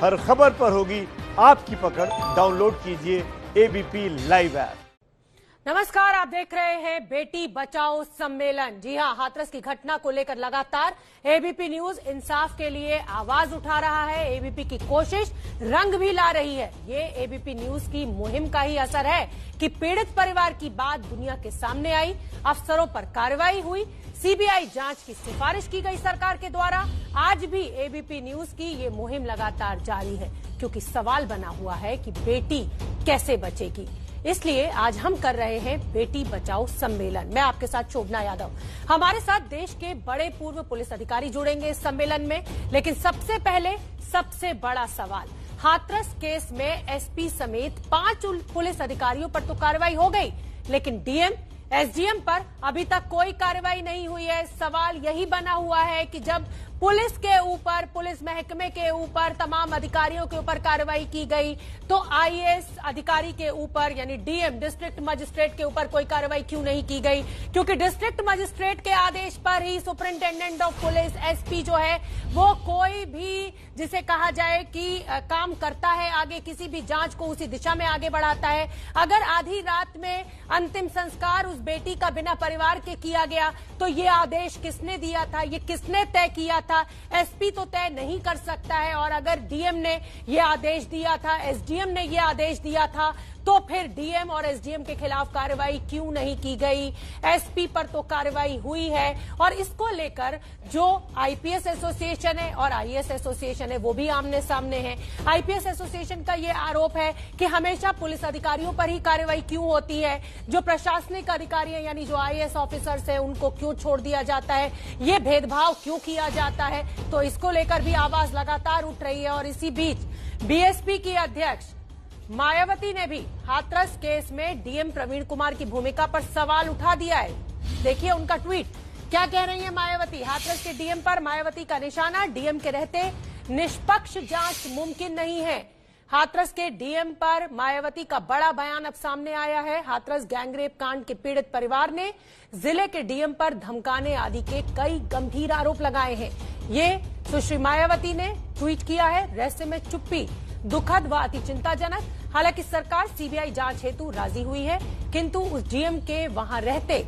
हर खबर पर होगी आपकी पकड़। डाउनलोड कीजिए एबीपी लाइव ऐप। नमस्कार, आप देख रहे हैं बेटी बचाओ सम्मेलन। जी हां, हाथरस की घटना को लेकर लगातार एबीपी न्यूज इंसाफ के लिए आवाज उठा रहा है। एबीपी की कोशिश रंग भी ला रही है। ये एबीपी न्यूज की मुहिम का ही असर है कि पीड़ित परिवार की बात दुनिया के सामने आई, अफसरों पर कार्रवाई हुई, सीबीआई जांच की सिफारिश की गई सरकार के द्वारा। आज भी एबीपी न्यूज की ये मुहिम लगातार जारी है, क्योंकि सवाल बना हुआ है कि बेटी कैसे बचेगी। इसलिए आज हम कर रहे हैं बेटी बचाओ सम्मेलन। मैं आपके साथ शोभना यादव। हमारे साथ देश के बड़े पूर्व पुलिस अधिकारी जुड़ेंगे इस सम्मेलन में। लेकिन सबसे पहले सबसे बड़ा सवाल, हाथरस केस में एसपी समेत 5 पुलिस अधिकारियों पर तो कार्रवाई हो गई, लेकिन डीएम एसडीएम पर अभी तक कोई कार्रवाई नहीं हुई है। सवाल यही बना हुआ है कि जब पुलिस के ऊपर, पुलिस महकमे के ऊपर, तमाम अधिकारियों के ऊपर कार्रवाई की गई, तो आईएएस अधिकारी के ऊपर यानी डीएम डिस्ट्रिक्ट मजिस्ट्रेट के ऊपर कोई कार्रवाई क्यों नहीं की गई? क्योंकि डिस्ट्रिक्ट मजिस्ट्रेट के आदेश पर ही सुपरिंटेंडेंट ऑफ पुलिस एसपी जो है वो कोई भी जिसे कहा जाए कि काम करता है, आगे किसी भी जांच को उसी दिशा में आगे बढ़ाता है। अगर आधी रात में अंतिम संस्कार उस बेटी का बिना परिवार के किया गया, तो ये आदेश किसने दिया था, ये किसने तय किया था? एसपी तो तय नहीं कर सकता है। और अगर डीएम ने ये आदेश दिया था, एसडीएम ने ये आदेश दिया था, तो फिर डीएम और एसडीएम के खिलाफ कार्रवाई क्यों नहीं की गई? एसपी पर तो कार्रवाई हुई है। और इसको लेकर जो आईपीएस एसोसिएशन है और आईएएस एसोसिएशन है वो भी आमने सामने है। आईपीएस एसोसिएशन का ये आरोप है कि हमेशा पुलिस अधिकारियों पर ही कार्रवाई क्यों होती है, जो प्रशासनिक अधिकारी है यानी जो आईएएस ऑफिसर्स है उनको क्यों छोड़ दिया जाता है, ये भेदभाव क्यों किया जाता है। तो इसको लेकर भी आवाज लगातार उठ रही है। और इसी बीच बीएसपी की अध्यक्ष मायावती ने भी हाथरस केस में डीएम प्रवीण कुमार की भूमिका पर सवाल उठा दिया है। देखिए उनका ट्वीट, क्या कह रही है मायावती। हाथरस के डीएम पर मायावती का निशाना, डीएम के रहते निष्पक्ष जांच मुमकिन नहीं है। हाथरस के डीएम पर मायावती का बड़ा बयान अब सामने आया है। हाथरस गैंगरेप कांड के पीड़ित परिवार ने जिले के डीएम पर धमकाने आदि के कई गंभीर आरोप लगाए हैं। ये सुश्री मायावती ने ट्वीट किया है। रहस्य में चुप्पी दुखद व अति चिंताजनक। हालांकि सरकार सीबीआई जांच हेतु राजी हुई है, किंतु उस डीएम के वहां रहते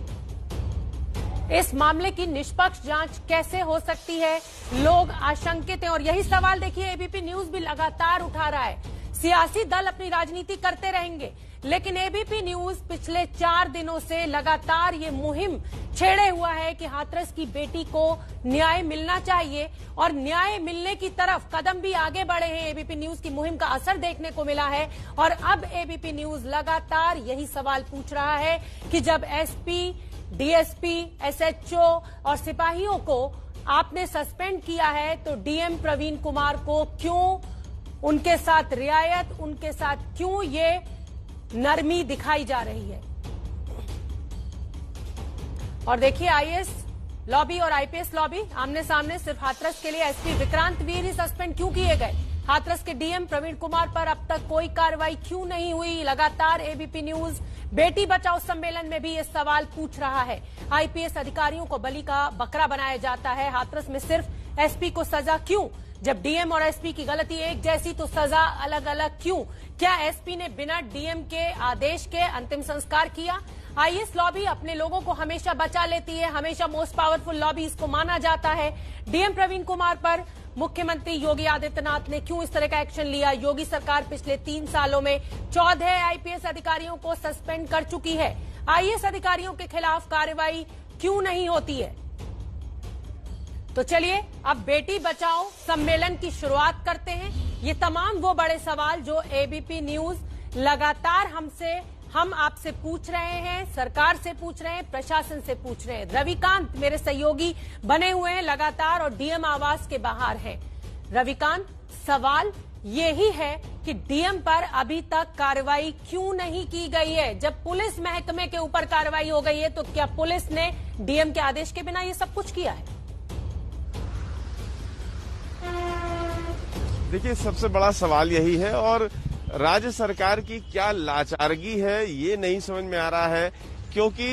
इस मामले की निष्पक्ष जांच कैसे हो सकती है? लोग आशंकित हैं। और यही सवाल देखिए एबीपी न्यूज भी लगातार उठा रहा है। सियासी दल अपनी राजनीति करते रहेंगे, लेकिन एबीपी न्यूज पिछले 4 दिनों से लगातार ये मुहिम छेड़े हुआ है कि हाथरस की बेटी को न्याय मिलना चाहिए और न्याय मिलने की तरफ कदम भी आगे बढ़े हैं। एबीपी न्यूज की मुहिम का असर देखने को मिला है। और अब एबीपी न्यूज लगातार यही सवाल पूछ रहा है कि जब एसपी, डीएसपी, एसएचओ और सिपाहियों को आपने सस्पेंड किया है, तो डीएम प्रवीण कुमार को क्यों उनके साथ रियायत, उनके साथ क्यों ये नरमी दिखाई जा रही है? और देखिए आईएएस लॉबी और आईपीएस लॉबी आमने सामने। सिर्फ हाथरस के लिए एसपी विक्रांत वीर ही सस्पेंड क्यों किए गए? हाथरस के डीएम प्रवीण कुमार पर अब तक कोई कार्रवाई क्यों नहीं हुई? लगातार एबीपी न्यूज बेटी बचाओ सम्मेलन में भी ये सवाल पूछ रहा है। आईपीएस अधिकारियों को बलि का बकरा बनाया जाता है। हाथरस में सिर्फ एसपी को सजा क्यों? जब डीएम और एसपी की गलती एक जैसी तो सजा अलग अलग क्यों? क्या एसपी ने बिना डीएम के आदेश के अंतिम संस्कार किया? आईएएस लॉबी अपने लोगों को हमेशा बचा लेती है, हमेशा मोस्ट पावरफुल लॉबी इसको माना जाता है। डीएम प्रवीण कुमार पर मुख्यमंत्री योगी आदित्यनाथ ने क्यों इस तरह का एक्शन लिया? योगी सरकार पिछले 3 सालों में 14 आईपीएस अधिकारियों को सस्पेंड कर चुकी है। आईएएस अधिकारियों के खिलाफ कार्रवाई क्यों नहीं होती है? तो चलिए अब बेटी बचाओ सम्मेलन की शुरुआत करते हैं। ये तमाम वो बड़े सवाल जो एबीपी न्यूज लगातार हम आपसे पूछ रहे हैं, सरकार से पूछ रहे हैं, प्रशासन से पूछ रहे हैं। रविकांत मेरे सहयोगी बने हुए हैं लगातार और डीएम आवास के बाहर हैं। रविकांत, सवाल यही है कि डीएम पर अभी तक कार्रवाई क्यों नहीं की गई है? जब पुलिस महकमे के ऊपर कार्रवाई हो गई है, तो क्या पुलिस ने डीएम के आदेश के बिना ये सब कुछ किया है? देखिए, सबसे बड़ा सवाल यही है और राज्य सरकार की क्या लाचारगी है ये नहीं समझ में आ रहा है, क्योंकि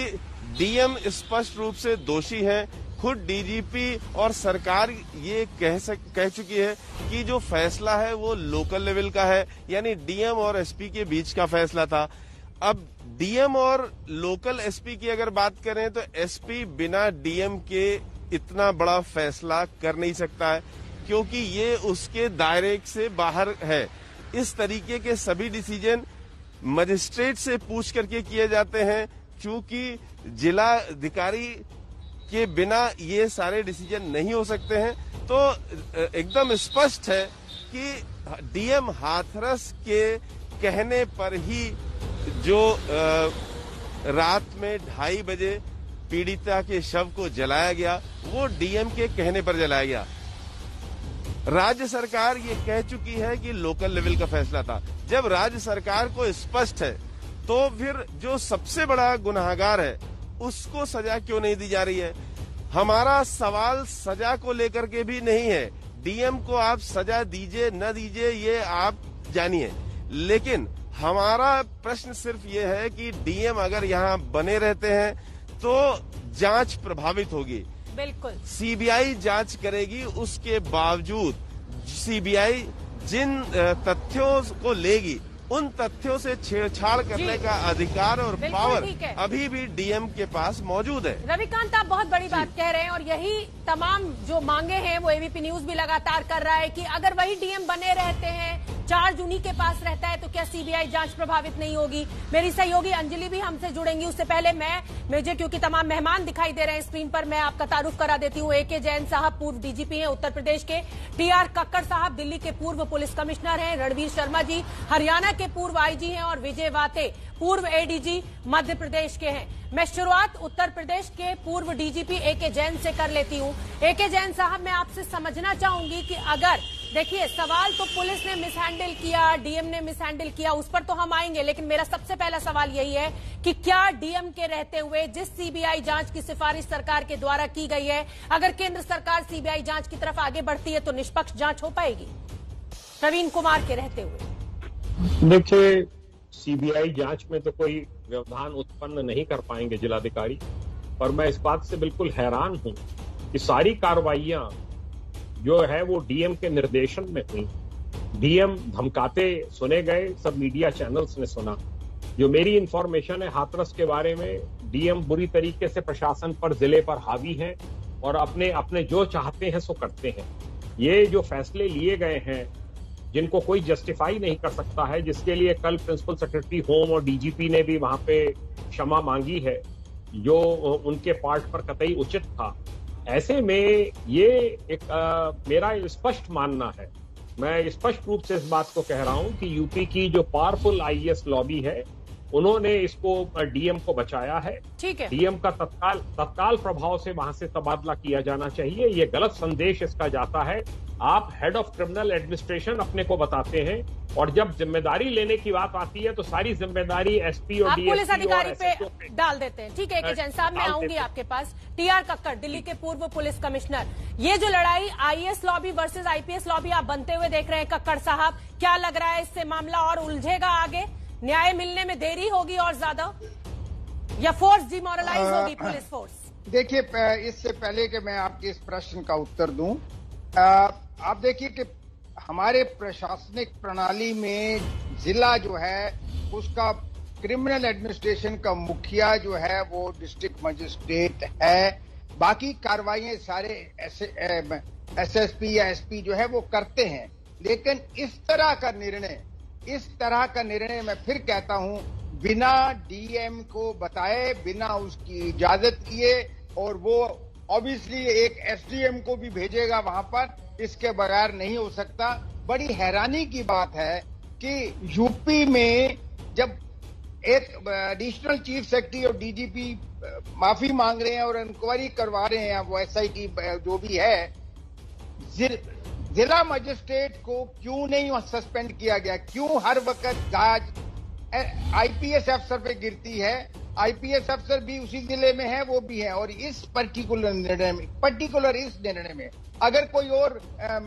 डीएम स्पष्ट रूप से दोषी है। खुद डीजीपी और सरकार ये कह चुकी है कि जो फैसला है वो लोकल लेवल का है, यानी डीएम और एसपी के बीच का फैसला था। अब डीएम और लोकल एसपी की अगर बात करें तो एसपी बिना डीएम के इतना बड़ा फैसला कर नहीं सकता है, क्योंकि ये उसके दायरे से बाहर है। इस तरीके के सभी डिसीजन मजिस्ट्रेट से पूछ करके किए जाते हैं, क्योंकि जिला अधिकारी के बिना ये सारे डिसीजन नहीं हो सकते हैं। तो एकदम स्पष्ट है कि डीएम हाथरस के कहने पर ही जो रात में 2:30 बजे पीड़िता के शव को जलाया गया, वो डीएम के कहने पर जलाया गया। राज्य सरकार ये कह चुकी है कि लोकल लेवल का फैसला था। जब राज्य सरकार को स्पष्ट है तो फिर जो सबसे बड़ा गुनाहगार है उसको सजा क्यों नहीं दी जा रही है? हमारा सवाल सजा को लेकर के भी नहीं है। डीएम को आप सजा दीजिए न दीजिए ये आप जानिए, लेकिन हमारा प्रश्न सिर्फ ये है कि डीएम अगर यहाँ बने रहते हैं तो जांच प्रभावित होगी। बिल्कुल सीबीआई जांच करेगी, उसके बावजूद सीबीआई जिन तथ्यों को लेगी उन तथ्यों से छेड़छाड़ करने का अधिकार और पावर अभी भी डीएम के पास मौजूद है। रविकांत, आप बहुत बड़ी बात कह रहे हैं और यही तमाम जो मांगे हैं वो एबीपी न्यूज भी लगातार कर रहा है कि अगर वही डीएम बने रहते हैं, चार्ज उन्हीं के पास रहता है, तो क्या सीबीआई जांच प्रभावित नहीं होगी? मेरी सहयोगी अंजलि भी हमसे जुड़ेंगी। उससे पहले मुझे क्योंकि तमाम मेहमान दिखाई दे रहे हैं स्क्रीन पर, मैं आपका तारुफ करा देती हूँ। एके जैन साहब पूर्व डीजीपी हैं उत्तर प्रदेश के, टीआर कक्कड़ साहब दिल्ली के पूर्व पुलिस कमिश्नर हैं, रणवीर शर्मा जी हरियाणा के पूर्व आईजी हैं और विजय वाते पूर्व एडीजी मध्य प्रदेश के हैं। मैं शुरुआत उत्तर प्रदेश के पूर्व डीजीपी एके जैन से कर लेती हूँ। एके जैन साहब, मैं आपसे समझना चाहूंगी कि अगर देखिए सवाल तो पुलिस ने मिसहैंडल किया, डीएम ने मिसहैंडल किया, उस पर तो हम आएंगे, लेकिन मेरा सबसे पहला सवाल यही है कि क्या डीएम के रहते हुए जिस सीबीआई जांच की सिफारिश सरकार के द्वारा की गई है, अगर केंद्र सरकार सीबीआई जांच की तरफ आगे बढ़ती है तो निष्पक्ष जांच हो पाएगी प्रवीण कुमार के रहते हुए? देखिए, सीबीआई जांच में तो कोई व्यवधान उत्पन्न नहीं कर पाएंगे जिलाधिकारी, और मैं इस बात से बिल्कुल हैरान हूं कि सारी कार्रवाइयां जो है वो डीएम के निर्देशन में हुई। डीएम धमकाते सुने गए, सब मीडिया चैनल्स ने सुना। जो मेरी इंफॉर्मेशन है हाथरस के बारे में, डीएम बुरी तरीके से प्रशासन पर, जिले पर हावी हैं और अपने अपने जो चाहते हैं सो करते हैं। ये जो फैसले लिए गए हैं जिनको कोई जस्टिफाई नहीं कर सकता है, जिसके लिए कल प्रिंसिपल सेक्रेटरी होम और डीजीपी ने भी वहां पे क्षमा मांगी है, जो उनके पार्ट पर कतई उचित था। ऐसे में ये एक मेरा स्पष्ट मानना है, मैं स्पष्ट रूप से इस बात को कह रहा हूं कि यूपी की जो पावरफुल आईएएस लॉबी है उन्होंने इसको डीएम को बचाया है। ठीक है, डीएम का तत्काल प्रभाव से वहां से तबादला किया जाना चाहिए। ये गलत संदेश इसका जाता है। आप हेड ऑफ क्रिमिनल एडमिनिस्ट्रेशन अपने को बताते हैं और जब जिम्मेदारी लेने की बात आती है तो सारी जिम्मेदारी एसपी और डीएसपी पुलिस अधिकारी पे डाल देते हैं। ठीक है एके जैन साहब, मैं आऊंगी आपके पास। टीआर कक्कड़ दिल्ली के पूर्व पुलिस कमिश्नर, ये जो लड़ाई IAS lobby versus IPS lobby आप बनते हुए देख रहे हैं कक्कड़ साहब, क्या लग रहा है इससे मामला और उलझेगा आगे? न्याय मिलने में देरी होगी और ज्यादा, या फोर्स डिमोरलाइज होगी पुलिस फोर्स? देखिए, इससे पहले कि मैं आपके इस प्रश्न का उत्तर दूं, आप देखिए कि हमारे प्रशासनिक प्रणाली में जिला जो है उसका क्रिमिनल एडमिनिस्ट्रेशन का मुखिया जो है वो डिस्ट्रिक्ट मजिस्ट्रेट है। बाकी कार्रवाइयां सारे एसएसपी या एसपी जो है वो करते हैं। लेकिन इस तरह का निर्णय मैं फिर कहता हूं, बिना डीएम को बताए, बिना उसकी इजाजत किए, और वो ऑब्वियसली एक एसडीएम को भी भेजेगा वहां पर, इसके बगैर नहीं हो सकता। बड़ी हैरानी की बात है कि यूपी में जब एक एडिशनल चीफ सेक्रेटरी और डीजीपी माफी मांग रहे हैं और इंक्वायरी करवा रहे हैं, वो एसआईटी जो भी है, जिला मजिस्ट्रेट को क्यों नहीं सस्पेंड किया गया? क्यों हर वक्त गाज आईपीएस अफसर पे गिरती है? आईपीएस अफसर भी उसी जिले में है, वो भी है। और इस पर्टिकुलर निर्णय में अगर कोई और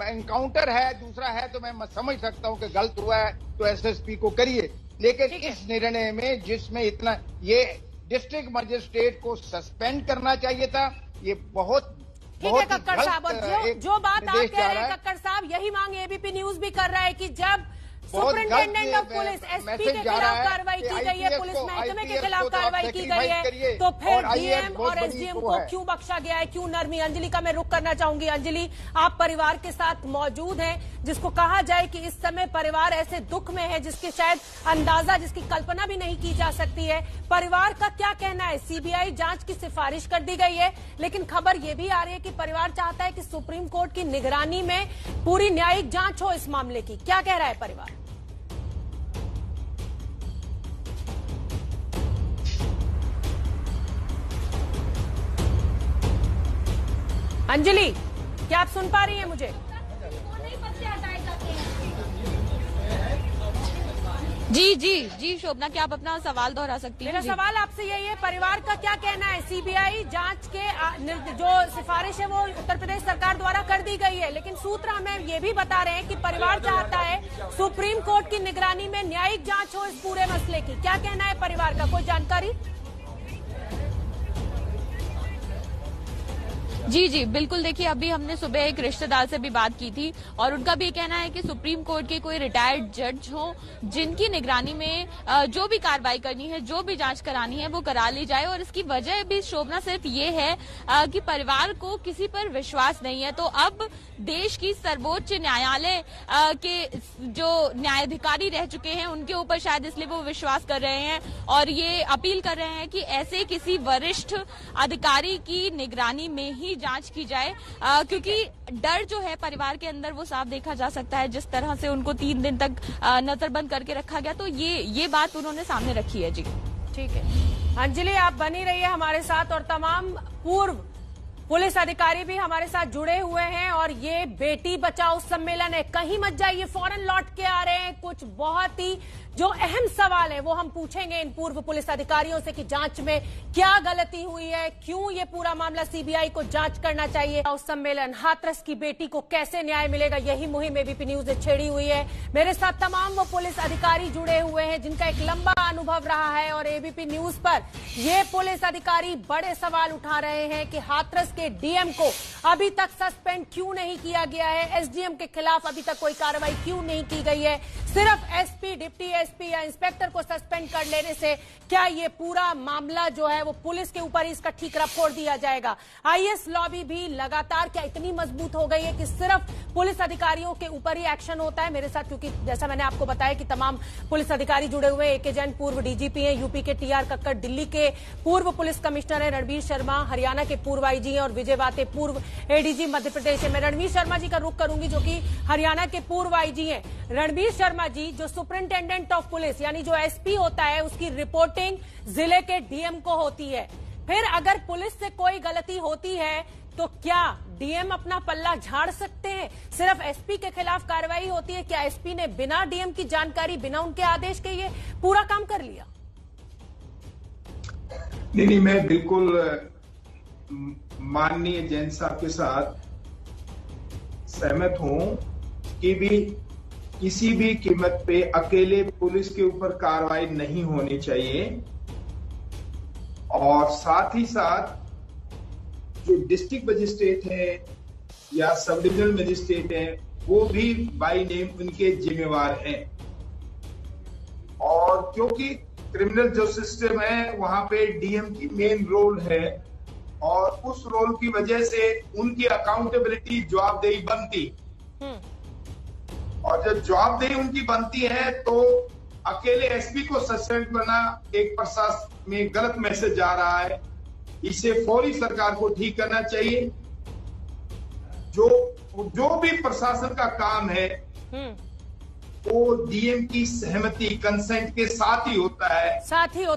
एनकाउंटर है, दूसरा है, तो मैं समझ सकता हूं कि गलत हुआ है तो एसएसपी को करिए। लेकिन इस निर्णय में जिसमें इतना, ये डिस्ट्रिक्ट मजिस्ट्रेट को सस्पेंड करना चाहिए था। ये बहुत ठीक है कक्कड़ साहब, और जो बात आप कह रहे हैं कक्कड़ साहब, यही मांग एबीपी न्यूज भी कर रहा है कि जब सुपरिंटेंडेंट ऑफ पुलिस एसपी के खिलाफ कार्रवाई की गई है, पुलिस महकमे के खिलाफ कार्रवाई की गई है, तो फिर डीएम और एसडीएम को क्यों बख्शा गया है, क्यों नरमी? अंजलि का मैं रुख करना चाहूंगी। अंजलि, आप परिवार के साथ मौजूद हैं, जिसको कहा जाए कि इस समय परिवार ऐसे दुख में है जिसके शायद अंदाजा, जिसकी कल्पना भी नहीं की जा सकती है। परिवार का क्या कहना है? सीबीआई जांच की सिफारिश कर दी गई है, लेकिन खबर यह भी आ रही है कि परिवार चाहता है कि सुप्रीम कोर्ट की निगरानी में पूरी न्यायिक जांच हो इस मामले की। क्या कह रहा है परिवार? अंजलि, क्या आप सुन पा रही हैं मुझे? जी शोभना, क्या आप अपना सवाल दोहरा सकती हैं? मेरा सवाल आपसे यही है, परिवार का क्या कहना है? सीबीआई जांच के जो सिफारिश है वो उत्तर प्रदेश सरकार द्वारा कर दी गई है, लेकिन सूत्र हमें ये भी बता रहे हैं कि परिवार चाहता है सुप्रीम कोर्ट की निगरानी में न्यायिक जांच हो इस पूरे मसले की। क्या कहना है परिवार का, कोई जानकारी? जी बिल्कुल। देखिए, अभी हमने सुबह एक रिश्तेदार से भी बात की थी और उनका भी कहना है कि सुप्रीम कोर्ट के कोई रिटायर्ड जज हो जिनकी निगरानी में जो भी कार्रवाई करनी है, जो भी जांच करानी है वो करा ली जाए। और इसकी वजह भी शोभना सिर्फ ये है कि परिवार को किसी पर विश्वास नहीं है। तो अब देश की सर्वोच्च न्यायालय के जो न्यायाधिकारी रह चुके हैं उनके ऊपर शायद इसलिए वो विश्वास कर रहे हैं और ये अपील कर रहे हैं कि ऐसे किसी वरिष्ठ अधिकारी की निगरानी में ही जांच की जाए, क्योंकि डर जो है परिवार के अंदर वो साफ देखा जा सकता है। जिस तरह से उनको 3 दिन तक नजरबंद करके रखा गया, तो ये बात उन्होंने सामने रखी है। जी ठीक है अंजलि, आप बनी रहिए हमारे साथ और तमाम पूर्व पुलिस अधिकारी भी हमारे साथ जुड़े हुए हैं। और ये बेटी बचाओ सम्मेलन है, कहीं मत जाइए, फौरन लौट के आ रहे हैं। कुछ बहुत ही जो अहम सवाल है वो हम पूछेंगे इन पूर्व पुलिस अधिकारियों से कि जांच में क्या गलती हुई है, क्यों ये पूरा मामला सीबीआई को जांच करना चाहिए। उस सम्मेलन, हाथरस की बेटी को कैसे न्याय मिलेगा, यही मुहिम एबीपी न्यूज ने छेड़ी हुई है। मेरे साथ तमाम वो पुलिस अधिकारी जुड़े हुए हैं जिनका एक लंबा अनुभव रहा है और एबीपी न्यूज पर ये पुलिस अधिकारी बड़े सवाल उठा रहे हैं कि हाथरस के डीएम को अभी तक सस्पेंड क्यों नहीं किया गया है, एसडीएम के खिलाफ अभी तक कोई कार्रवाई क्यों नहीं की गई है। सिर्फ एसपी, डिप्टी एसपी या इंस्पेक्टर को सस्पेंड कर लेने से क्या ये पूरा मामला जो है वो पुलिस के ऊपर ही इसका ठीकरा फोड़ दिया जाएगा? आईएएस लॉबी भी लगातार क्या इतनी मजबूत हो गई है कि सिर्फ पुलिस अधिकारियों के ऊपर ही एक्शन होता है? मेरे साथ, क्योंकि जैसा मैंने आपको बताया कि तमाम पुलिस अधिकारी जुड़े हुए हैं। एके जैन पूर्व डीजीपी हैं, यूपी के टीआर कक्कड़ दिल्ली के पूर्व पुलिस कमिश्नर हैं, रणवीर शर्मा हरियाणा के पूर्व आईजी हैं और विजय वाते पूर्व एडीजी मध्य प्रदेश है। मैं रणवीर शर्मा जी का रुख करूंगी जो कि हरियाणा के पूर्व आईजी हैं। रणवीर शर्मा जी, जो सुपरिंटेंडेंट ऑफ पुलिस यानी जो एसपी होता है उसकी रिपोर्टिंग जिले के डीएम को होती है। फिर अगर पुलिस से कोई गलती होती है तो क्या डीएम अपना पल्ला झाड़ सकते हैं? सिर्फ एसपी के खिलाफ कार्रवाई होती है, क्या एसपी ने बिना डीएम की जानकारी, बिना उनके आदेश के ये पूरा काम कर लिया? नहीं, मैं बिल्कुल माननीय जैन साहब के साथ सहमत हूं कि भी किसी भी कीमत पे अकेले पुलिस के ऊपर कार्रवाई नहीं होनी चाहिए। और साथ ही साथ जो डिस्ट्रिक्ट मजिस्ट्रेट है या सब डिविजनल मजिस्ट्रेट है वो भी बाय नेम उनके जिम्मेवार हैं। और क्योंकि क्रिमिनल जो सिस्टम है वहां पे डीएम की मेन रोल है और उस रोल की वजह से उनकी अकाउंटेबिलिटी, जवाबदेही बनती। और जब जवाबदेही उनकी बनती है तो अकेले एसपी को सस्पेंड करना एक प्रशासन में गलत मैसेज जा रहा है। इसे फौरी सरकार को ठीक करना चाहिए। जो भी प्रशासन का काम है वो डीएम की सहमति, कंसेंट के साथ ही होता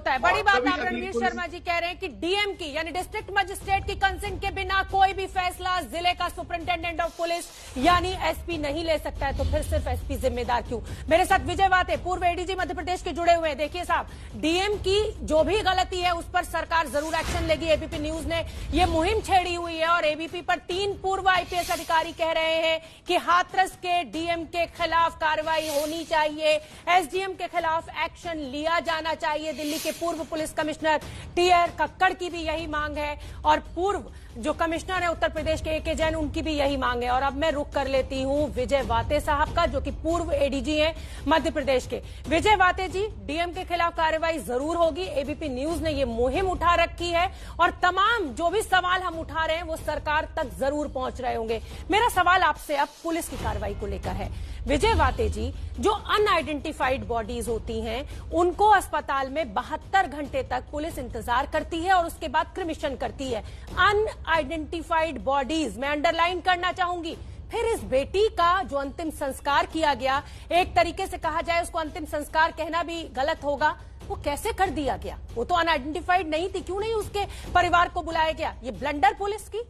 है। बड़ी बात आप रणवीर शर्मा जी कह रहे हैं कि डीएम की यानी डिस्ट्रिक्ट मजिस्ट्रेट की कंसेंट के बिना कोई भी फैसला जिले का सुपरिंटेंडेंट ऑफ पुलिस यानी एसपी नहीं ले सकता है, तो फिर सिर्फ एसपी जिम्मेदार क्यों? मेरे साथ विजय वाते पूर्व एडीजी मध्य प्रदेश के जुड़े हुए हैं। देखिए साहब, डीएम की जो भी गलती है उस पर सरकार जरूर एक्शन लेगी। एबीपी न्यूज ने ये मुहिम छेड़ी हुई है और एबीपी पर 3 पूर्व आईपीएस अधिकारी कह रहे हैं कि हाथरस के डीएम के खिलाफ कार्रवाई होनी चाहिए, एसडीएम के खिलाफ एक्शन लिया जाना चाहिए। दिल्ली के पूर्व पुलिस कमिश्नर टी.आर. कक्कड़ की भी यही मांग है और पूर्व जो कमिश्नर है उत्तर प्रदेश के ए.के. जैन, उनकी भी यही मांग है। और अब मैं रुख कर लेती हूं विजय वाते साहब का, जो कि पूर्व एडीजी हैं मध्य प्रदेश के। विजय वाते जी, डीएम के खिलाफ कार्रवाई जरूर होगी। एबीपी न्यूज ने ये मुहिम उठा रखी है और तमाम जो भी सवाल हम उठा रहे हैं वो सरकार तक जरूर पहुंच रहे होंगे। मेरा सवाल आपसे अब पुलिस की कार्रवाई को लेकर है। विजय वाते जी, जो अनआइडेंटिफाइड बॉडीज होती हैं उनको अस्पताल में 72 घंटे तक पुलिस इंतजार करती है और उसके बाद क्रिमिशन करती है। अनआइडेंटिफाइड बॉडीज, मैं अंडरलाइन करना चाहूंगी। फिर इस बेटी का जो अंतिम संस्कार किया गया, एक तरीके से कहा जाए उसको अंतिम संस्कार कहना भी गलत होगा, वो कैसे कर दिया गया? वो तो अनआइडेंटिफाइड नहीं थी, क्यों नहीं उसके परिवार को बुलाया गया? ये ब्लंडर पुलिस की।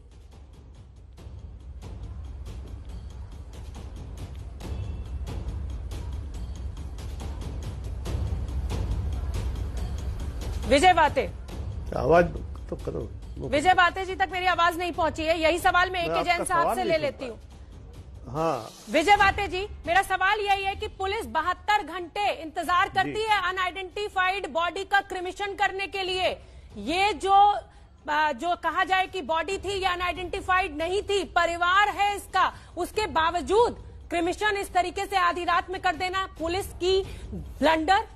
विजय वाते, आवाज तो करो। विजय वाते जी तक मेरी आवाज नहीं पहुंची है, यही सवाल मैं ए.के. जैन साहब से ले लेती हूँ। हाँ, विजय वाते जी, मेरा सवाल यही है कि पुलिस 72 घंटे इंतजार करती है अनआइडेंटिफाइड बॉडी का क्रिमिशन करने के लिए। ये जो कहा जाए कि बॉडी थी या अनआइडेंटिफाइड नहीं थी, परिवार है इसका, उसके बावजूद क्रिमिशन इस तरीके से आधी रात में कर देना पुलिस की ब्लंडर।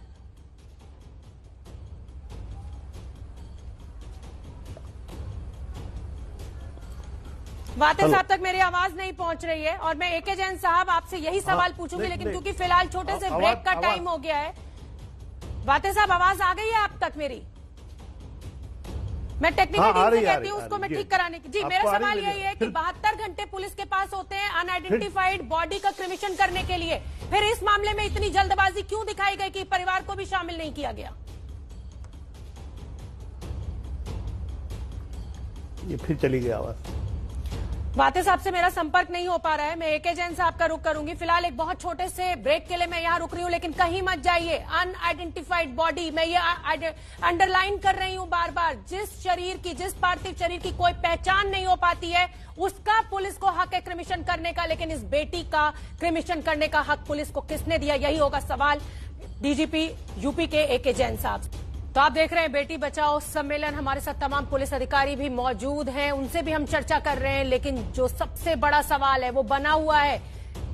वाते साहब तक मेरी आवाज नहीं पहुंच रही है और मैं ए.के. जैन साहब आपसे यही सवाल पूछूंगी, लेकिन क्योंकि फिलहाल छोटे से ब्रेक का टाइम हो गया है। वाते साहब, आवाज आ गई है आप तक मेरी? मैं टेक्निकल टीम से कहती हूँ उसको मैं ठीक कराने की। जी, मेरा सवाल यही है कि 72 घंटे पुलिस के पास होते हैं अनआइडेंटिफाइड बॉडी का क्रिमिशन करने के लिए, फिर इस मामले में इतनी जल्दबाजी क्यों दिखाई गई कि परिवार को भी शामिल नहीं किया गया? ये फिर चली गई आवाज। वाते साहब से मेरा संपर्क नहीं हो पा रहा है। मैं ए.के. जैन साहब का रुख करूंगी। फिलहाल एक बहुत छोटे से ब्रेक के लिए मैं यहां रुक रही हूं, लेकिन कहीं मत जाइए। अनआइडेंटिफाइड बॉडी, मैं ये अंडरलाइन कर रही हूं बार बार, जिस शरीर की, जिस पार्थिव शरीर की कोई पहचान नहीं हो पाती है, उसका पुलिस को हक है क्रिमिशन करने का, लेकिन इस बेटी का क्रिमिशन करने का हक पुलिस को किसने दिया? यही होगा सवाल डीजीपी यूपी के ए.के. जैन साहब। तो आप देख रहे हैं बेटी बचाओ सम्मेलन, हमारे साथ तमाम पुलिस अधिकारी भी मौजूद हैं, उनसे भी हम चर्चा कर रहे हैं। लेकिन जो सबसे बड़ा सवाल है वो बना हुआ है,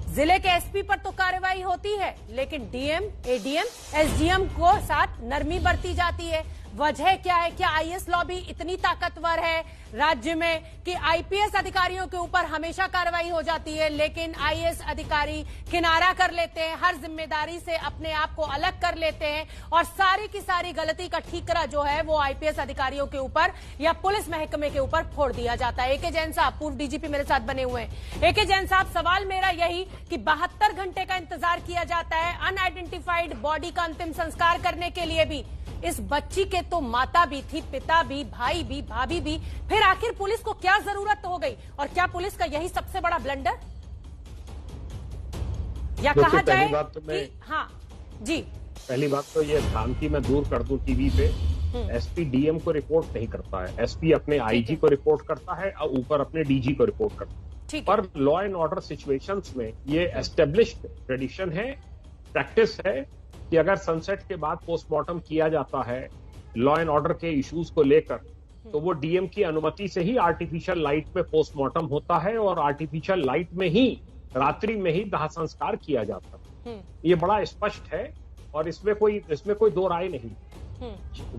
जिले के एसपी पर तो कार्रवाई होती है, लेकिन डीएम, एडीएम, एसडीएम को साथ नरमी बरती जाती है। वजह क्या है? क्या आईएएस लॉबी इतनी ताकतवर है राज्य में कि आईपीएस अधिकारियों के ऊपर हमेशा कार्रवाई हो जाती है, लेकिन आईएएस अधिकारी किनारा कर लेते हैं, हर जिम्मेदारी से अपने आप को अलग कर लेते हैं और सारी की सारी गलती का ठीकरा जो है वो आईपीएस अधिकारियों के ऊपर या पुलिस महकमे के ऊपर फोड़ दिया जाता है। ए.के. जैन साहब, पूर्व डीजीपी मेरे साथ बने हुए हैं। ए.के. जैन साहब, सवाल मेरा यही कि 72 घंटे का इंतजार किया जाता है अनआइडेंटिफाइड बॉडी का अंतिम संस्कार करने के लिए भी। इस बच्ची के तो माता भी थी, पिता भी, भाई भी, भाभी भी, फिर आखिर पुलिस को क्या जरूरत हो गई? और क्या पुलिस का यही सबसे बड़ा ब्लंडर? या कहा जाए कि हाँ जी, पहली बात तो ये भ्रांति मैं दूर कर दूं टीवी पे, एसपी डीएम को रिपोर्ट नहीं करता है, एसपी अपने आईजी को रिपोर्ट करता है और ऊपर अपने डीजी को रिपोर्ट करता है। पर लॉ एंड ऑर्डर सिचुएशंस में ये एस्टेब्लिश्ड ट्रेडिशन है, प्रैक्टिस है कि अगर सनसेट के बाद पोस्टमार्टम किया जाता है लॉ एंड ऑर्डर के इश्यूज को लेकर, तो वो डीएम की अनुमति से ही आर्टिफिशियल लाइट में पोस्टमार्टम होता है और आर्टिफिशियल लाइट में ही रात्रि में ही दाह संस्कार किया जाता है। ये बड़ा स्पष्ट है और इसमें कोई दो राय नहीं।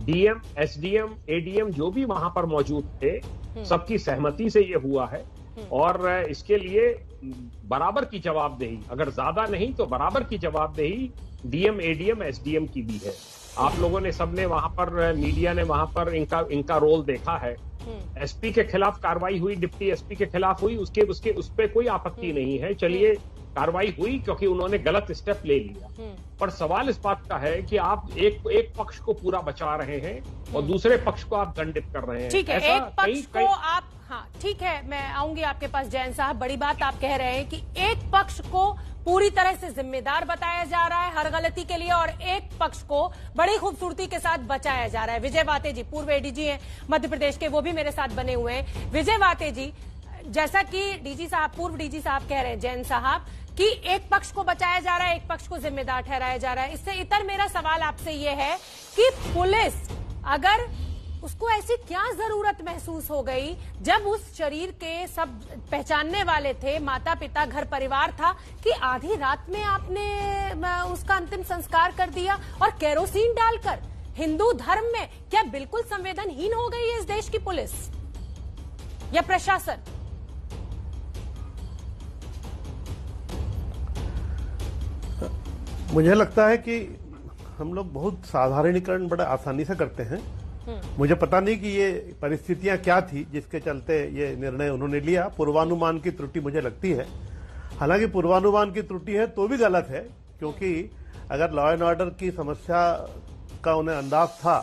डीएम, एसडीएम, एडीएम जो भी वहां पर मौजूद थे, सबकी सहमति से ये हुआ है और इसके लिए बराबर की जवाबदेही, अगर ज्यादा नहीं तो बराबर की जवाबदेही डीएम, एडीएम, एसडीएम की भी है। आप लोगों ने सबने वहां पर, मीडिया ने वहां पर इनका रोल देखा है। एसपी के खिलाफ कार्रवाई हुई, डिप्टी एसपी के खिलाफ हुई, उस पे कोई आपत्ति नहीं है। चलिए, कार्रवाई हुई क्योंकि उन्होंने गलत स्टेप ले लिया। पर सवाल इस बात का है कि आप एक पक्ष को पूरा बचा रहे हैं और दूसरे पक्ष को आप दंडित कर रहे हैं। ठीक है, एक पक्ष को आप, हाँ ठीक है, मैं आऊंगी आपके पास जैन साहब। बड़ी बात आप कह रहे हैं कि एक पक्ष को पूरी तरह से जिम्मेदार बताया जा रहा है हर गलती के लिए और एक पक्ष को बड़ी खूबसूरती के साथ बचाया जा रहा है। विजय वाते जी, पूर्व एडीजी हैं मध्य प्रदेश के, वो भी मेरे साथ बने हुए हैं। विजय वाते जी, जैसा कि डीजी साहब, पूर्व डीजी साहब कह रहे हैं जैन साहब कि एक पक्ष को बचाया जा रहा है, एक पक्ष को जिम्मेदार ठहराया जा रहा है। इससे इतर मेरा सवाल आपसे ये है कि पुलिस, अगर उसको ऐसी क्या जरूरत महसूस हो गई जब उस शरीर के सब पहचानने वाले थे, माता पिता घर परिवार था, कि आधी रात में आपने उसका अंतिम संस्कार कर दिया और केरोसिन डालकर? हिंदू धर्म में क्या बिल्कुल संवेदनहीन हो गई है इस देश की पुलिस या प्रशासन? मुझे लगता है कि हम लोग बहुत साधारणीकरण बड़ा आसानी से करते हैं। मुझे पता नहीं कि ये परिस्थितियां क्या थी जिसके चलते ये निर्णय उन्होंने लिया। पूर्वानुमान की त्रुटि मुझे लगती है। हालांकि पूर्वानुमान की त्रुटि है तो भी गलत है, क्योंकि अगर लॉ एंड ऑर्डर की समस्या का उन्हें अंदाज था,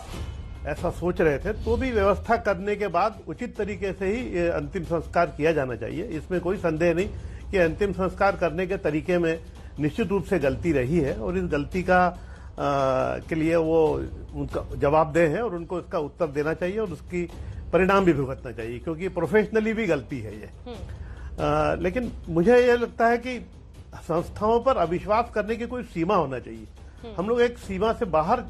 ऐसा सोच रहे थे, तो भी व्यवस्था करने के बाद उचित तरीके से ही ये अंतिम संस्कार किया जाना चाहिए। इसमें कोई संदेह नहीं कि अंतिम संस्कार करने के तरीके में निश्चित रूप से गलती रही है और इस गलती का के लिए वो उनका जवाबदेह है और उनको इसका उत्तर देना चाहिए और उसकी परिणाम भी भुगतना चाहिए, क्योंकि प्रोफेशनली भी गलती है ये। लेकिन मुझे ये लगता है कि संस्थाओं पर अविश्वास करने की कोई सीमा होना चाहिए। हम लोग एक सीमा से बाहर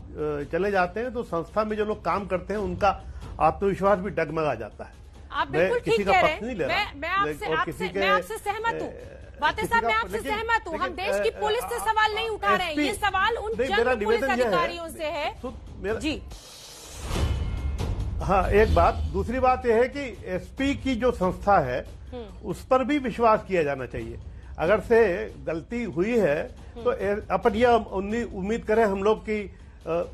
चले जाते हैं तो संस्था में जो लोग काम करते हैं उनका आत्मविश्वास भी डगमगा जाता है। आप बिल्कुल ठीक कह रहे हैं। मैं आपसे सहमत हूँ। बातें साहब, मैं आपसे सहमत हूँ। हम देश की पुलिस से सवाल नहीं उठा रहे हैं, ये सवाल उन चंद पुलिस अधिकारियों से है जी। हाँ, एक बात। दूसरी बात यह है कि एसपी की जो संस्था है उस पर भी विश्वास किया जाना चाहिए। अगर से गलती हुई है तो अपन यह उम्मीद करें हम लोग कि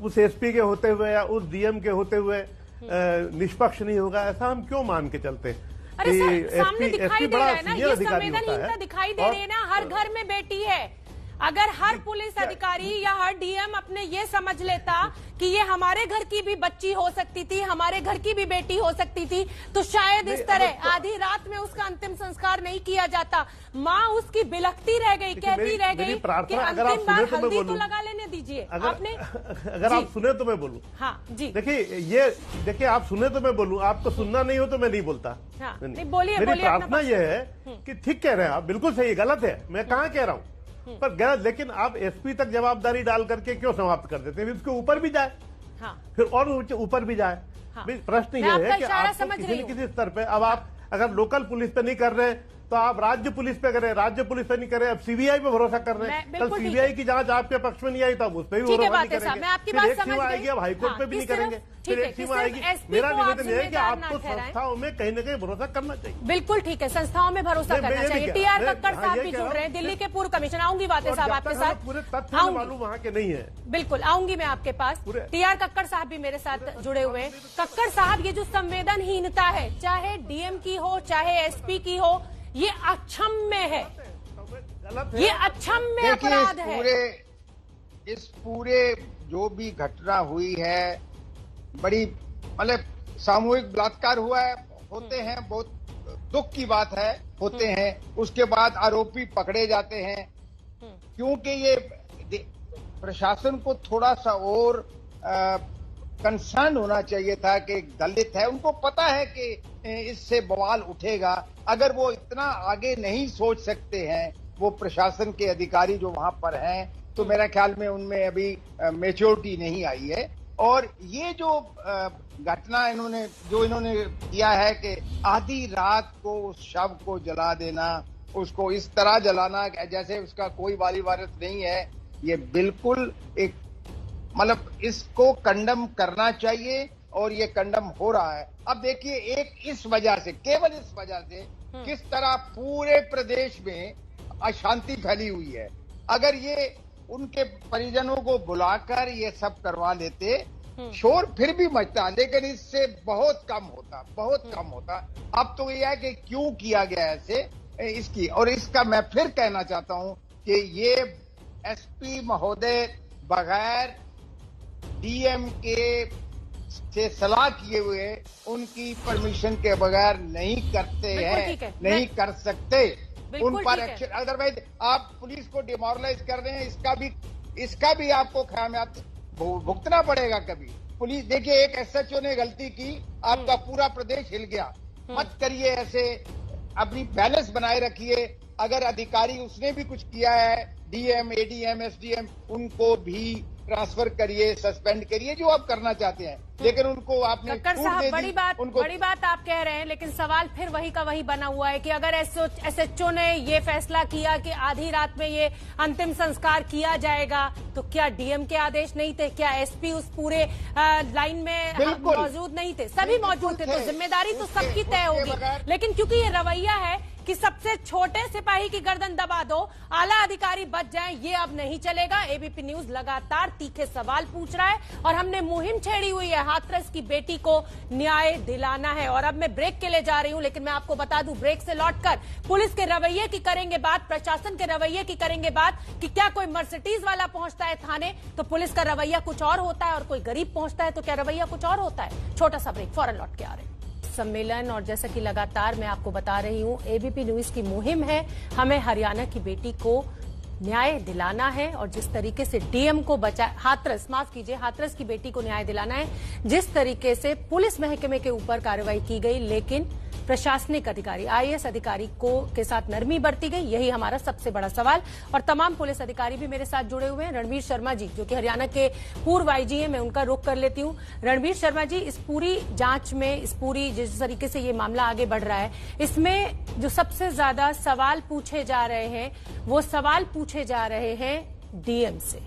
उस एसपी के होते हुए या उस डीएम के होते हुए निष्पक्ष नहीं होगा, ऐसा हम क्यों मान के चलते हैं? अरे सर, सामने दिखाई दे रहा है ना, ये संवेदनहीनता दिखाई दे रही है ना। हर घर में बेटी है। अगर हर पुलिस अधिकारी या हर डीएम अपने ये समझ लेता कि ये हमारे घर की भी बच्ची हो सकती थी, हमारे घर की भी बेटी हो सकती थी, तो शायद इस तरह आधी रात में उसका अंतिम संस्कार नहीं किया जाता। माँ उसकी बिलखती रह गई, कहती रह गई कि अंतिम बार हल्दी तो लगा लेने दीजिए। आपने अगर आप सुने तो मैं बोलूं। हाँ जी, देखिए आप सुने तो मैं बोलूं, आपको सुनना नहीं हो तो मैं नहीं बोलता। हाँ, नहीं बोलिए। मेरी प्रार्थना यह है कि ठीक कह रहे हैं आप, बिल्कुल सही, गलत है, मैं कहाँ कह रहा हूँ पर गलत, लेकिन आप एसपी तक जवाबदारी डाल करके क्यों समाप्त कर देते हैं? उसके ऊपर भी जाए। हाँ। फिर और ऊपर भी जाए। हाँ। प्रश्न ये है कि आप किसी न किसी स्तर पे, अब आप अगर लोकल पुलिस पे नहीं कर रहे तो आप राज्य पुलिस पे करें, राज्य पुलिस पे नहीं करें, अब सीबीआई पे भरोसा कर रहे हैं। कल सीबीआई की जांच आपके पक्ष में नहीं आई तो आप उस पर भी भरोसा नहीं करेंगे। फिर एक सीमा आएगी, अब हाईकोर्ट पे भी नहीं करेंगे, फिर एक सीमा आएगी। मेरा निवेदन है कि आपको संस्थाओं में कहीं न कहीं भरोसा करना चाहिए। बिल्कुल ठीक है, संस्थाओं में भरोसा करना चाहिए। टीआर कक्कड़ साहब भी जुड़ रहे हैं, दिल्ली के पूर्व कमिश्नर। आऊंगी बातें साहब आपके साथ, पूरे तथ्य मालूम वहाँ के नहीं है। बिल्कुल आऊंगी मैं आपके पास। टीआर कक्कड़ साहब भी मेरे साथ जुड़े हुए हैं। कक्कड़ साहब, ये जो संवेदनहीनता है, चाहे डीएम की हो चाहे एसपी की हो, ये अक्षम्य है, ये अक्षम्य अपराध है। इस पूरे जो भी घटना हुई है, बड़ी मतलब सामूहिक बलात्कार हुआ है, होते हैं, बहुत दुख की बात है, होते हैं। उसके बाद आरोपी पकड़े जाते हैं, क्योंकि ये प्रशासन को थोड़ा सा और कंसर्न होना चाहिए था कि दलित है, उनको पता है कि इससे बवाल उठेगा। अगर वो इतना आगे नहीं सोच सकते हैं, वो प्रशासन के अधिकारी जो वहां पर हैं, तो मेरा ख्याल में उनमें अभी मैच्योरिटी नहीं आई है। और ये जो घटना इन्होंने किया है कि आधी रात को उस शव को जला देना, उसको इस तरह जलाना जैसे उसका कोई वाली वारिस नहीं है, ये बिल्कुल एक मतलब इसको कंडम करना चाहिए और ये कंडम हो रहा है। अब देखिए, एक इस वजह से, केवल इस वजह से किस तरह पूरे प्रदेश में अशांति फैली हुई है। अगर ये उनके परिजनों को बुलाकर ये सब करवा लेते, शोर फिर भी मचता, लेकिन इससे बहुत कम होता, बहुत कम होता। अब तो यह है कि क्यों किया गया ऐसे इसकी, और इसका मैं फिर कहना चाहता हूं कि ये एसपी महोदय बगैर डीएम के से सलाह किए हुए, उनकी परमिशन के बगैर नहीं करते हैं, नहीं कर सकते, उन पर एक्शन। अदरवाइज आप पुलिस को डिमोरलाइज कर रहे हैं, इसका भी आपको ख़यामियत भुगतना पड़ेगा कभी। पुलिस, देखिए, एक एसएचओ ने गलती की, आपका पूरा प्रदेश हिल गया। मत करिए ऐसे, अपनी बैलेंस बनाए रखिए। अगर अधिकारी उसने भी कुछ किया है, डीएम, एडीएम, एसडीएम, उनको भी ट्रांसफर करिए, सस्पेंड करिए, जो आप करना चाहते हैं। लेकिन उनको आपने कक्कड़ साहब बड़ी बात आप कह रहे हैं, लेकिन सवाल फिर वही का वही बना हुआ है कि अगर एसएचओ ने ये फैसला किया कि आधी रात में ये अंतिम संस्कार किया जाएगा, तो क्या डीएम के आदेश नहीं थे? क्या एसपी उस पूरे लाइन में मौजूद नहीं थे? सभी मौजूद थे, तो जिम्मेदारी तो सबकी तय होगी। लेकिन क्योंकि ये रवैया है कि सबसे छोटे सिपाही की गर्दन दबा दो, आला अधिकारी बच जाएं, ये अब नहीं चलेगा। एबीपी न्यूज लगातार तीखे सवाल पूछ रहा है और हमने मुहिम छेड़ी हुई है, हाथरस की बेटी को न्याय दिलाना है। और अब मैं ब्रेक के लिए जा रही हूं, लेकिन मैं आपको बता दूं, ब्रेक से लौटकर पुलिस के रवैये की करेंगे बात, प्रशासन के रवैये की करेंगे बात कि क्या कोई मर्सिडीज वाला पहुंचता है थाने तो पुलिस का रवैया कुछ और होता है, और कोई गरीब पहुंचता है तो क्या रवैया कुछ और होता है। छोटा सा ब्रेक, फौरन लौट के आ रहे हैं। सम्मेलन और जैसा कि लगातार मैं आपको बता रही हूं, एबीपी न्यूज की मुहिम है, हमें हरियाणा की बेटी को न्याय दिलाना है। और जिस तरीके से डीएम को हाथरस की बेटी को न्याय दिलाना है, जिस तरीके से पुलिस महकमे के ऊपर कार्रवाई की गई, लेकिन प्रशासनिक अधिकारी, आईएएस अधिकारी के साथ नरमी बरती गई, यही हमारा सबसे बड़ा सवाल। और तमाम पुलिस अधिकारी भी मेरे साथ जुड़े हुए हैं। रणवीर शर्मा जी, जो कि हरियाणा के पूर्व आईजी हैं, मैं उनका रुख कर लेती हूं। रणवीर शर्मा जी, इस पूरी जांच में, जिस तरीके से ये मामला आगे बढ़ रहा है, इसमें जो सबसे ज्यादा सवाल पूछे जा रहे हैं, वो सवाल पूछे जा रहे हैं डीएम से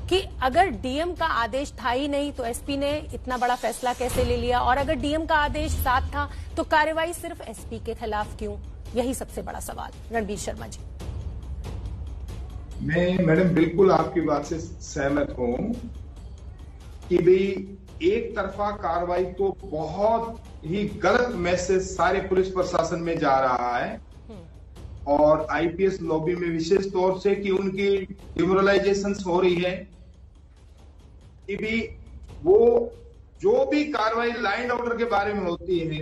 कि अगर डीएम का आदेश था ही नहीं तो एसपी ने इतना बड़ा फैसला कैसे ले लिया, और अगर डीएम का आदेश साथ था तो कार्रवाई सिर्फ एसपी के खिलाफ क्यों? यही सबसे बड़ा सवाल। रणवीर शर्मा जी। मैं मैडम बिल्कुल आपकी बात से सहमत हूं कि भाई एक तरफा कार्रवाई तो बहुत ही गलत मैसेज सारे पुलिस प्रशासन में जा रहा है, और आईपीएस लॉबी में विशेष तौर से कि उनकी डिमोरलाइजेशन हो रही है कि भी वो जो भी कार्रवाई लैंड ऑर्डर के बारे में होती है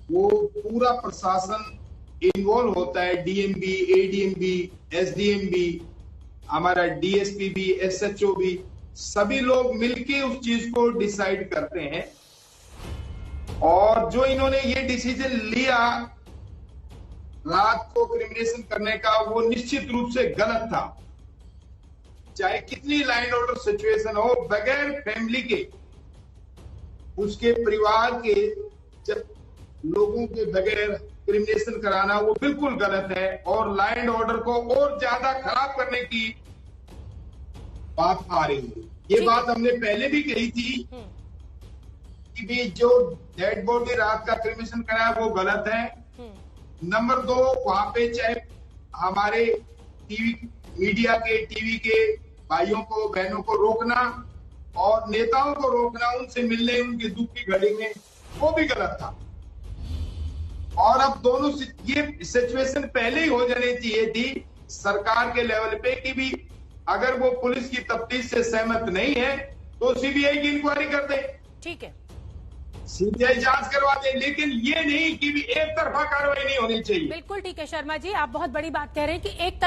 वो पूरा प्रशासन इन्वॉल्व होता है, डीएम भी, एडीएम भी, एसडीएम भी, हमारा डीएसपी भी, एसएचओ भी, सभी लोग मिलके उस चीज को डिसाइड करते हैं। और जो इन्होंने ये डिसीजन लिया रात को क्रिमिनेशन करने का, वो निश्चित रूप से गलत था। चाहे कितनी लैंड ऑर्डर सिचुएशन हो, बगैर फैमिली के, उसके परिवार के लोगों के बगैर क्रिमिनेशन कराना वो बिल्कुल गलत है, और लैंड ऑर्डर को और ज्यादा खराब करने की बात आ रही है। ये बात हमने पहले भी कही थी कि भी जो डेड बॉडी रात का क्रिमिनेशन कराया वो गलत है। नंबर 2, वहां पे चाहे हमारे मीडिया के, टीवी के भाइयों को, बहनों को रोकना और नेताओं को रोकना उनसे मिलने उनके दुख की घड़ी में, वो भी गलत था। और अब दोनों ये सिचुएशन पहले ही हो जानी चाहिए थी सरकार के लेवल पे कि भी अगर वो पुलिस की तफ्तीश से सहमत नहीं है तो सीबीआई की इंक्वायरी कर दे, ठीक है, सीबीआई जांच करवा दे, लेकिन ये नहीं कि भी एक तरफा कार्रवाई नहीं होनी चाहिए। बिल्कुल ठीक है शर्मा जी, आप बहुत बड़ी बात कह रहे हैं कि एक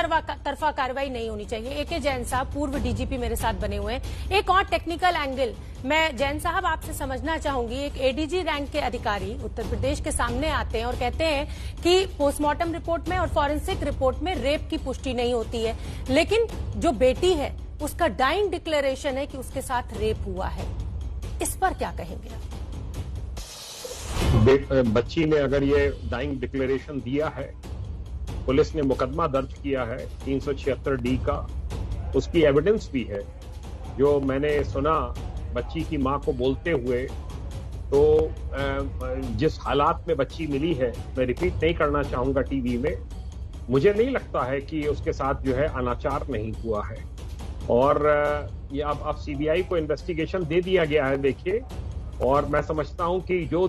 तरफा कार्रवाई नहीं होनी चाहिए। एके जैन साहब, पूर्व डीजीपी, मेरे साथ बने हुए हैं। एक और टेक्निकल एंगल मैं जैन साहब आपसे समझना चाहूंगी। एक एडीजी रैंक के अधिकारी उत्तर प्रदेश के सामने आते हैं और कहते हैं कि पोस्टमार्टम रिपोर्ट में और फॉरेंसिक रिपोर्ट में रेप की पुष्टि नहीं होती है, लेकिन जो बेटी है उसका डाइंग डिक्लेरेशन है कि उसके साथ रेप हुआ है। इस पर क्या कहेंगे आप? बच्ची ने अगर ये डाइंग डिक्लेरेशन दिया है, पुलिस ने मुकदमा दर्ज किया है 376D का, उसकी एविडेंस भी है। जो मैंने सुना बच्ची की मां को बोलते हुए, तो जिस हालात में बच्ची मिली है, मैं रिपीट नहीं करना चाहूंगा टीवी में, मुझे नहीं लगता है कि उसके साथ जो है अनाचार नहीं हुआ है। और ये अब सीबीआई को इन्वेस्टिगेशन दे दिया गया है, देखिए, और मैं समझता हूं कि जो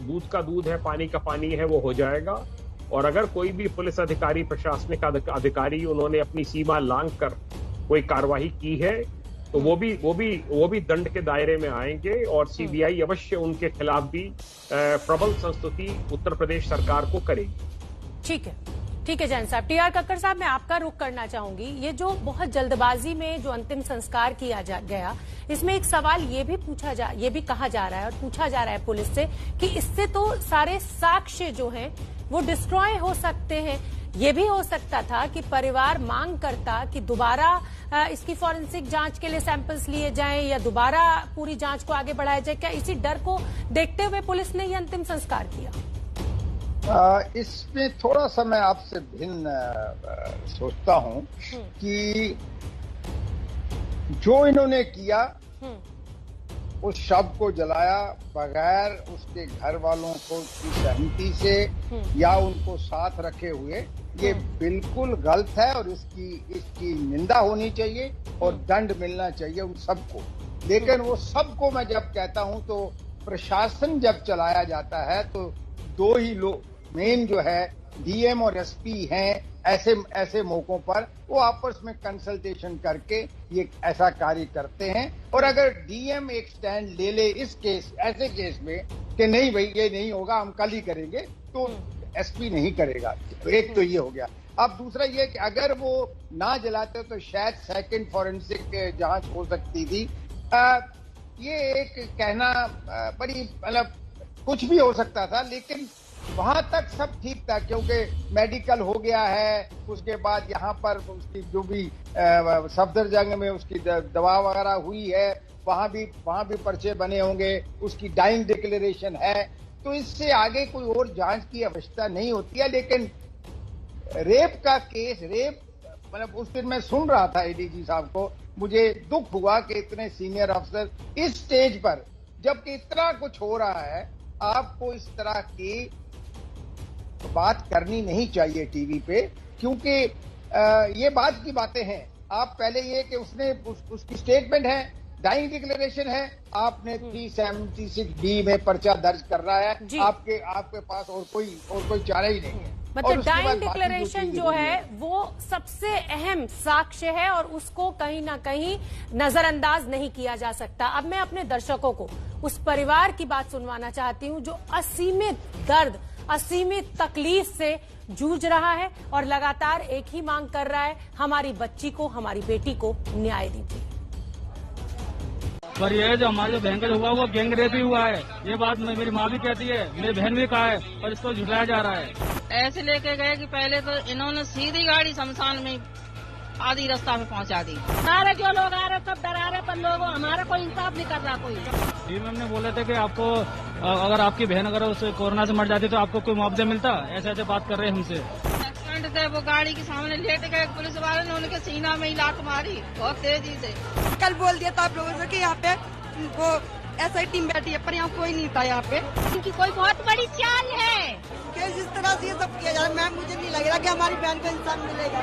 दूध का दूध है, पानी का पानी है, वो हो जाएगा। और अगर कोई भी पुलिस अधिकारी, प्रशासनिक अधिकारी, उन्होंने अपनी सीमा लांघ कर कोई कार्रवाई की है तो वो भी दंड के दायरे में आएंगे, और सीबीआई अवश्य उनके खिलाफ भी प्रबल संस्तुति उत्तर प्रदेश सरकार को करेगी। ठीक है जैन साहब। टीआर कक्कड़ साहब, मैं आपका रुख करना चाहूंगी। ये जो बहुत जल्दबाजी में जो अंतिम संस्कार किया गया, इसमें एक सवाल ये भी कहा जा रहा है और पूछा जा रहा है पुलिस से कि इससे तो सारे साक्ष्य जो हैं वो डिस्ट्रॉय हो सकते हैं। ये भी हो सकता था कि परिवार मांग करता कि दोबारा इसकी फॉरेंसिक जांच के लिए सैंपल्स लिए जाएं या दोबारा पूरी जांच को आगे बढ़ाया जाए। क्या इसी डर को देखते हुए पुलिस ने ये अंतिम संस्कार किया? इसमें थोड़ा सा मैं आपसे भिन्न सोचता हूं कि जो इन्होंने किया, उस शव को जलाया बगैर उसके घर वालों को की सहमति से या उनको साथ रखे हुए, ये बिल्कुल गलत है और इसकी निंदा होनी चाहिए और दंड मिलना चाहिए उन सबको। लेकिन वो सबको मैं जब कहता हूं तो प्रशासन जब चलाया जाता है तो दो ही लोग मेन जो है डीएम और एसपी हैं, ऐसे मौकों पर वो आपस में कंसल्टेशन करके ये ऐसा कार्य करते हैं। और अगर डीएम एक स्टैंड ले ले ऐसे केस में कि नहीं भाई ये नहीं होगा, हम कल ही करेंगे, तो एसपी नहीं करेगा। एक तो ये हो गया। अब दूसरा ये कि अगर वो ना जलाते तो शायद सेकंड फॉरेंसिक जांच हो सकती थी। ये एक कहना बड़ी मतलब कुछ भी हो सकता था, लेकिन वहां तक सब ठीक था क्योंकि मेडिकल हो गया है। उसके बाद यहाँ पर उसकी जो भी सफदरजंग में उसकी दवा वगैरह हुई है, वहां भी पर्चे बने होंगे, उसकी डाइंग डिक्लेरेशन है, तो इससे आगे कोई और जांच की आवश्यकता नहीं होती है। लेकिन रेप का केस, मतलब उस दिन मैं सुन रहा था एडीजी साहब को, मुझे दुख हुआ कि इतने सीनियर अफसर इस स्टेज पर, जबकि इतना कुछ हो रहा है, आपको इस तरह की बात करनी नहीं चाहिए टीवी पे, क्योंकि ये बात की बातें हैं। आप पहले ये कि उसकी स्टेटमेंट है, डाइंग डिक्लेरेशन है, आपने 376D में पर्चा दर्ज कर रहा है, आपके पास और कोई चारा ही नहीं है। मतलब डाइंग डिक्लेरेशन जो है वो सबसे अहम साक्ष्य है और उसको कहीं ना कहीं नजरअंदाज नहीं किया जा सकता। अब मैं अपने दर्शकों को उस परिवार की बात सुनवाना चाहती हूं जो असीमित दर्द, असीमित तकलीफ से जूझ रहा है और लगातार एक ही मांग कर रहा है, हमारी बच्ची को, हमारी बेटी को न्याय दीजिए। पर ये जो हमारे बहन का हुआ वो गैंग रेप ही हुआ है, ये बात मेरी माँ भी कहती है, मेरी बहन भी कहा है, और इसको झुठलाया जा रहा है। ऐसे लेके गए कि पहले तो इन्होंने सीधी गाड़ी शमशान में आधी रास्ता में पहुंचा दी। सारे जो लोग आ रहे सब डरा रहे, पर लोगों हमारा कोई इंसाफ नहीं कर रहा कोई। मैम ने बोले थे कि आपको अगर आपकी बहन अगर उस कोरोना से मर जाती तो आपको कोई मुआवजा मिलता, ऐसे बात कर रहे हैं हमसे। एक्सीडेंट थे, वो गाड़ी के सामने लेट गए, पुलिस वाले ने उनके सीना में ही लात मारी बहुत तेजी से। कल बोल दिया था आप लोगों से कि यहाँ पे वो ऐसा टीम बैठी है, पर यहाँ कोई नहीं था। यहाँ पे इनकी कोई बहुत बड़ी चाल है कि जिस तरह से ये सब किया जा रहा है, मैम मुझे नहीं लग रहा कि हमारी बहन को इंसान मिलेगा।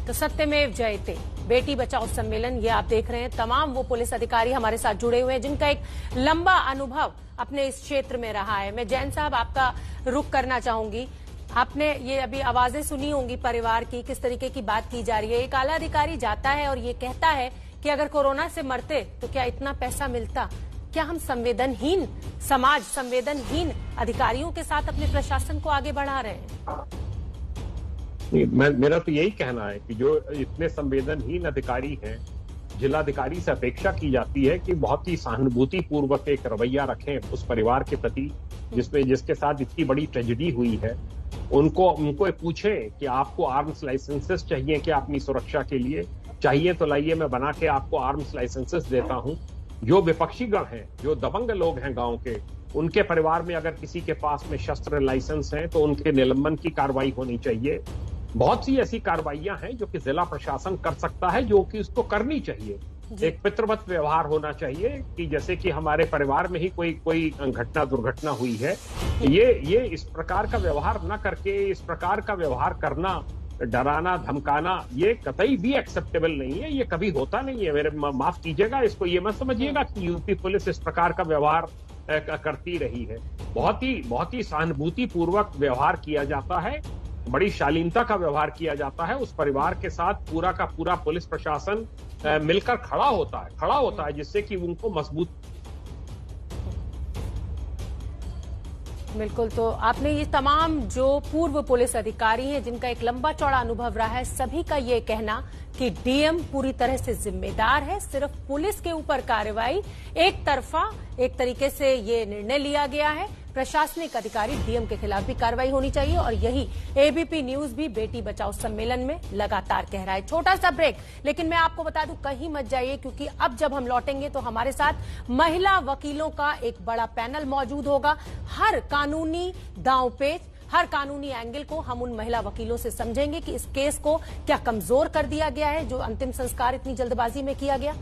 तो सत्यमेव जयते बेटी बचाओ सम्मेलन, ये आप देख रहे हैं। तमाम वो पुलिस अधिकारी हमारे साथ जुड़े हुए हैं जिनका एक लंबा अनुभव अपने इस क्षेत्र में रहा है। मैं जैन साहब आपका रुख करना चाहूंगी। आपने ये अभी आवाजें सुनी होंगी परिवार की, किस तरीके की बात की जा रही है। एक आला अधिकारी जाता है और ये कहता है कि अगर कोरोना से मरते तो क्या इतना पैसा मिलता? क्या हम संवेदनहीन समाज, संवेदनहीन अधिकारियों के साथ अपने प्रशासन को आगे बढ़ा रहे हैं? मेरा तो यही कहना है कि जो इतने संवेदनहीन अधिकारी हैं, जिलाधिकारी से अपेक्षा की जाती है कि बहुत ही सहानुभूति पूर्वक एक रवैया रखें उस परिवार के प्रति जिसके साथ इतनी बड़ी ट्रेजेडी हुई है। उनको पूछें कि आपको आर्म्स लाइसेंसेस चाहिए क्या अपनी सुरक्षा के लिए? चाहिए तो लाइए, मैं बना के आपको आर्म्स लाइसेंसेस देता हूं। जो विपक्षी गण हैं, जो दबंग लोग हैं गांव के, उनके परिवार में अगर किसी के पास में शस्त्र लाइसेंस हैं तो उनके निलंबन की कार्रवाई होनी चाहिए। बहुत सी ऐसी कार्रवाइयां हैं जो कि जिला प्रशासन कर सकता है, जो कि उसको करनी चाहिए। एक पितृवत व्यवहार होना चाहिए कि जैसे कि हमारे परिवार में ही कोई दुर्घटना हुई है, ये इस प्रकार का व्यवहार न करके इस प्रकार का व्यवहार करना, डराना धमकाना, ये कतई भी एक्सेप्टेबल नहीं है। ये कभी होता नहीं है। मेरे माफ कीजिएगा, इसको ये मत समझिएगा कि यूपी पुलिस इस प्रकार का व्यवहार करती रही है। बहुत ही सहानुभूति पूर्वक व्यवहार किया जाता है, बड़ी शालीनता का व्यवहार किया जाता है। उस परिवार के साथ पूरा का पूरा पुलिस प्रशासन मिलकर खड़ा होता है जिससे कि उनको मजबूत। बिल्कुल। तो आपने ये तमाम जो पूर्व पुलिस अधिकारी हैं जिनका एक लंबा चौड़ा अनुभव रहा है, सभी का ये कहना कि डीएम पूरी तरह से जिम्मेदार है। सिर्फ पुलिस के ऊपर कार्रवाई एक तरफा एक तरीके से ये निर्णय लिया गया है। प्रशासनिक अधिकारी डीएम के खिलाफ भी कार्रवाई होनी चाहिए और यही एबीपी न्यूज भी बेटी बचाओ सम्मेलन में लगातार कह रहा है। छोटा सा ब्रेक, लेकिन मैं आपको बता दूं कहीं मत जाइए, क्योंकि अब जब हम लौटेंगे तो हमारे साथ महिला वकीलों का एक बड़ा पैनल मौजूद होगा। हर कानूनी दांवपेच, हर कानूनी एंगल को हम उन महिला वकीलों से समझेंगे कि इस केस को क्या कमजोर कर दिया गया है जो अंतिम संस्कार इतनी जल्दबाजी में किया गया।